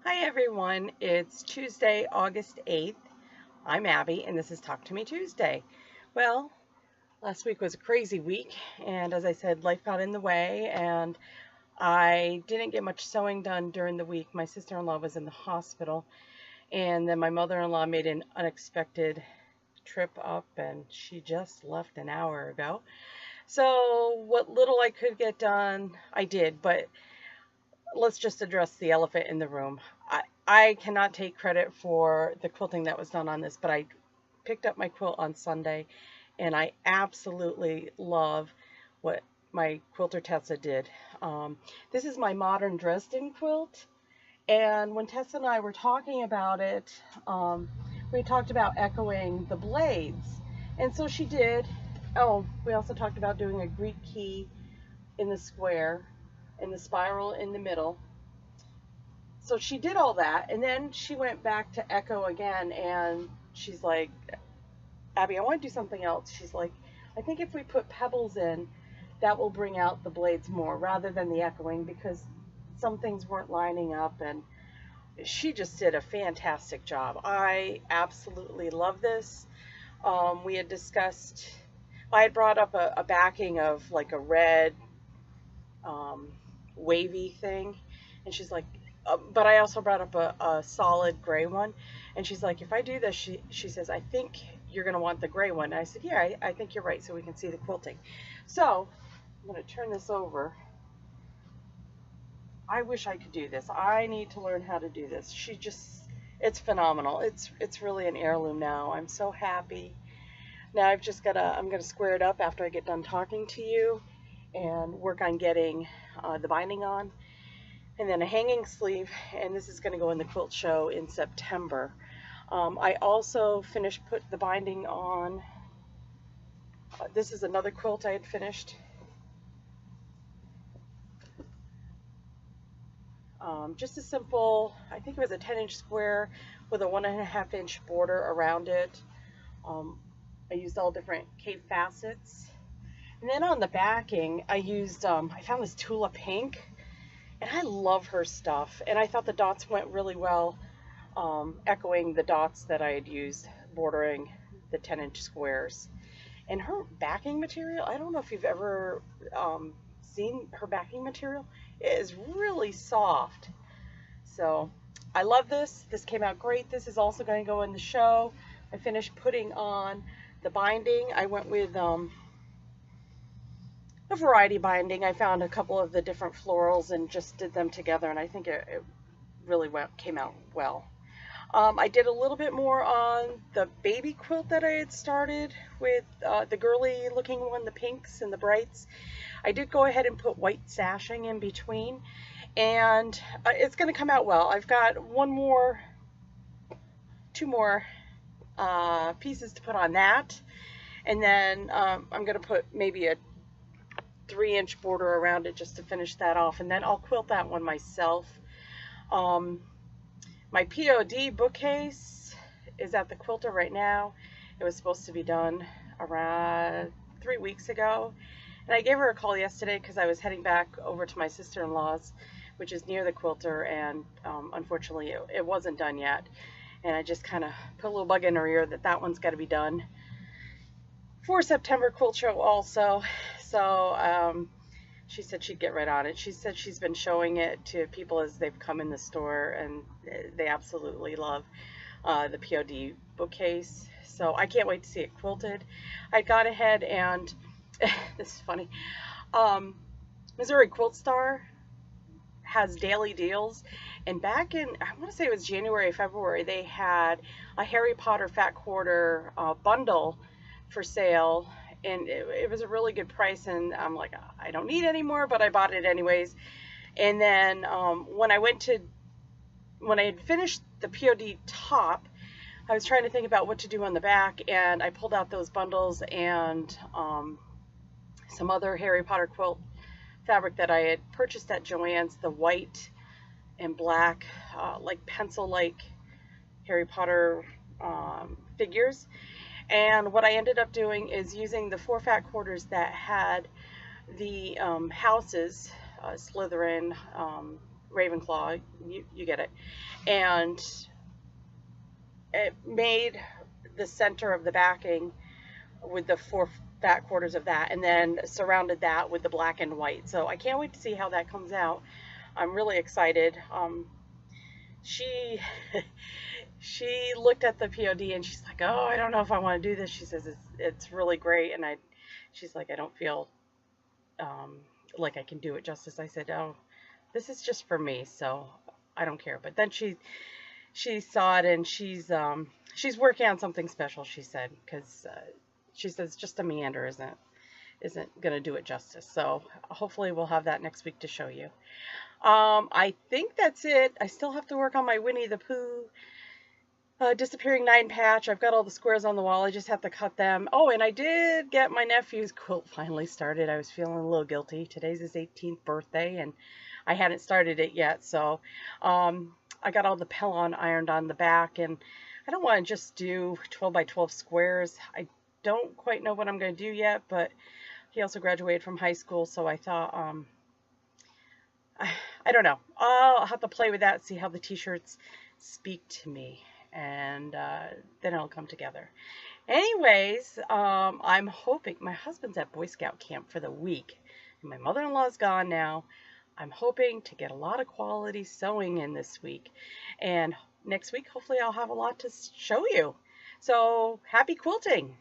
Hi everyone, it's Tuesday, August 8th. I'm Abby and this is Talk to Me Tuesday. Well, last week was a crazy week and as I said, life got in the way and I didn't get much sewing done during the week. My sister-in-law was in the hospital and then my mother-in-law made an unexpected trip up and she just left an hour ago. So what little I could get done, I did, but let's just address the elephant in the room. I cannot take credit for the quilting that was done on this, but I picked up my quilt on Sunday and I absolutely love what my quilter Tessa did. This is my Modern Dresden quilt, and when Tessa and I were talking about it, we talked about echoing the blades, and so she did. Oh, we also talked about doing a Greek key in the square and the spiral in the middle. So she did all that, and then she went back to echo again, and she's like, Abby, I want to do something else. She's like, I think if we put pebbles in, that will bring out the blades more rather than the echoing, because some things weren't lining up, and she just did a fantastic job. I absolutely love this. We had discussed, I had brought up a backing of like a red wavy thing, and she's like, but I also brought up a solid gray one, and she's like, if I do this, she says, I think you're going to want the gray one. And I said, yeah, I think you're right, so we can see the quilting. So I'm going to turn this over. I wish I could do this. I need to learn how to do this. It's phenomenal. It's really an heirloom now. I'm so happy. Now I'm going to square it up after I get done talking to you and work on getting the binding on. And then a hanging sleeve, and this is going to go in the quilt show in September. I also put the binding on. This is another quilt I had finished. Just a simple, I think it was a 10-inch square with a 1.5-inch border around it. I used all different cape facets. And then on the backing, I found this Tula Pink. And I love her stuff, and I thought the dots went really well, echoing the dots that I had used bordering the 10-inch squares. And her backing material, I don't know if you've ever seen her backing material, it is really soft. So I love this. This came out great. This is also going to go in the show. I finished putting on the binding. I went with a variety binding. I found a couple of the different florals and just did them together, and I think it really came out well. I did a little bit more on the baby quilt that I had started with, the girly looking one, the pinks and the brights. I did go ahead and put white sashing in between, and it's going to come out well. I've got two more pieces to put on that, and then I'm going to put maybe a 3-inch border around it just to finish that off, and then I'll quilt that one myself. My POD bookcase is at the quilter right now. It was supposed to be done around 3 weeks ago, and I gave her a call yesterday because I was heading back over to my sister-in-law's, which is near the quilter, and unfortunately it wasn't done yet, and I just kind of put a little bug in her ear that one's got to be done for September quilt show also. So she said she'd get right on it. She said she's been showing it to people as they've come in the store, and they absolutely love the POD bookcase. So I can't wait to see it quilted. I got ahead and this is funny. Missouri Quilt Star has daily deals, and back in, I want to say it was January, February, they had a Harry Potter Fat Quarter bundle for sale, and it was a really good price, and I'm like, I don't need any more, but I bought it anyways. And then when I had finished the POD top, I was trying to think about what to do on the back, and I pulled out those bundles and some other Harry Potter quilt fabric that I had purchased at Joann's, the white and black, like pencil-like Harry Potter figures. And what I ended up doing is using the 4 fat quarters that had the houses, Slytherin, Ravenclaw, you get it. And it made the center of the backing with the 4 back quarters of that, and then surrounded that with the black and white. So I can't wait to see how that comes out. I'm really excited. She she looked at the POD and she's like, "Oh, I don't know if I want to do this." She says it's really great, and she's like, "I don't feel like I can do it justice." I said, "Oh, this is just for me, so I don't care." But then she saw it, and she's working on something special, she said, because she says just a meander isn't gonna do it justice. So hopefully we'll have that next week to show you. I think that's it. I still have to work on my Winnie the Pooh Disappearing 9 patch. I've got all the squares on the wall. I just have to cut them. Oh, and I did get my nephew's quilt finally started. I was feeling a little guilty. Today's his 18th birthday, and I hadn't started it yet. So I got all the Pellon ironed on the back, and I don't want to just do 12 by 12 squares. I don't quite know what I'm going to do yet, but he also graduated from high school, so I thought, I don't know. I'll have to play with that, see how the t-shirts speak to me, and then it'll come together. Anyways, I'm hoping, my husband's at Boy Scout camp for the week, and my mother-in-law's gone now. I'm hoping to get a lot of quality sewing in this week, and next week hopefully I'll have a lot to show you. So happy quilting!